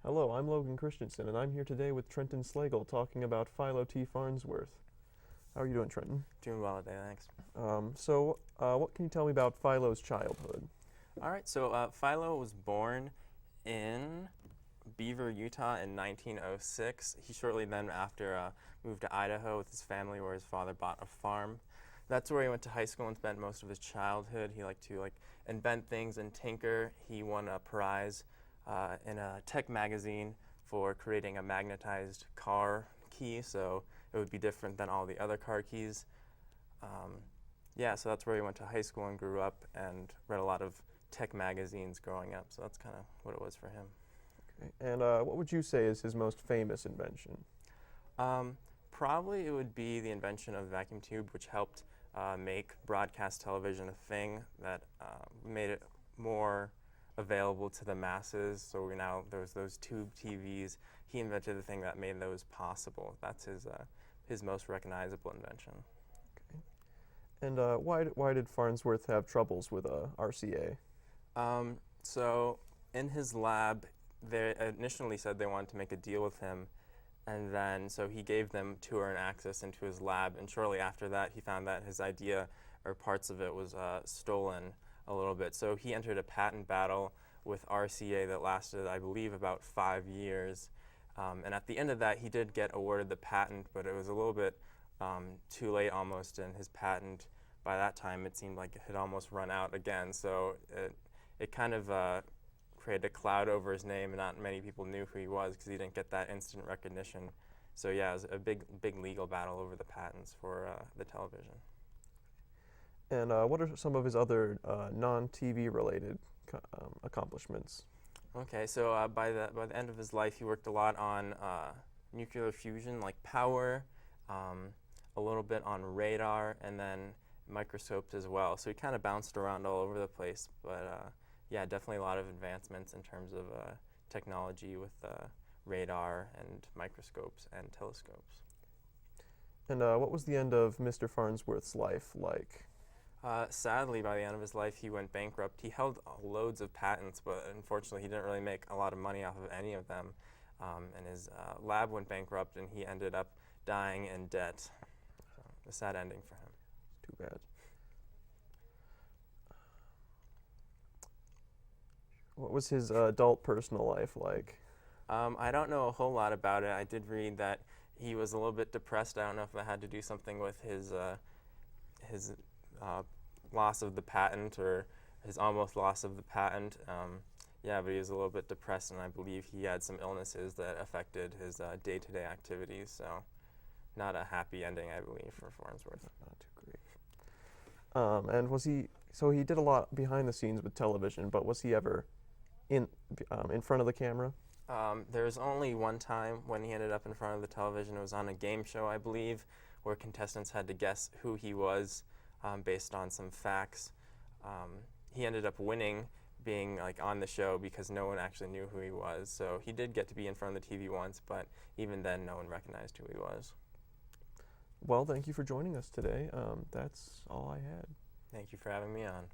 Hello, I'm Logan Christensen, and I'm here today with Trenton Slagle talking about Philo Farnsworth. How are you doing, Trenton? Doing well today, thanks. What can you tell me about Philo's childhood? All right, so Philo was born in Beaver, Utah in 1906. He shortly then after moved to Idaho with his family where his father bought a farm. That's where he went to high school and spent most of his childhood. He liked to invent things and tinker. He won a prize in a tech magazine for creating a magnetized car key, so it would be different than all the other car keys. So that's where he went to high school and grew up and read a lot of tech magazines growing up, so that's kind of what it was for him. Okay. And what would you say is his most famous invention? Probably it would be the invention of the vacuum tube, which helped make broadcast television a thing that made it more available to the masses. So there's those tube TVs. He invented the thing that made those possible. That's his most recognizable invention. Okay. And why did Farnsworth have troubles with RCA? So in his lab, they initially said they wanted to make a deal with him, and then so he gave them tour and access into his lab, and shortly after that he found that his idea or parts of it was stolen a little bit. So he entered a patent battle with RCA that lasted, I believe, about 5 years. And at the end of that, he did get awarded the patent, but it was a little bit too late almost, and his patent, by that time, it seemed like it had almost run out again. So it kind of created a cloud over his name, and not many people knew who he was because he didn't get that instant recognition. So yeah, it was a big legal battle over the patents for the television. And what are some of his other non-TV related accomplishments? Okay, so by the end of his life, he worked a lot on nuclear fusion, like power, a little bit on radar, and then microscopes as well. So he kind of bounced around all over the place, but yeah, definitely a lot of advancements in terms of technology with radar and microscopes and telescopes. And what was the end of Mr. Farnsworth's life like? Sadly, by the end of his life, he went bankrupt. He held loads of patents, but unfortunately, he didn't really make a lot of money off of any of them. And his lab went bankrupt, and he ended up dying in debt. So, a sad ending for him. Too bad. What was his adult personal life like? I don't know a whole lot about it. I did read that he was a little bit depressed. I don't know if that had to do something with his loss of the patent or his almost loss of the patent. Yeah, but he was a little bit depressed, and I believe he had some illnesses that affected his day-to-day activities. So, not a happy ending, I believe, for Farnsworth. Not too great. And was he? So he did a lot behind the scenes with television, but was he ever in front of the camera? There was only one time when he ended up in front of the television. It was on a game show, I believe, where contestants had to guess who he was based on some facts. He ended up winning, being on the show, because no one actually knew who he was. So he did get to be in front of the TV once, but even then no one recognized who he was. Well, thank you for joining us today. That's all I had. Thank you for having me on.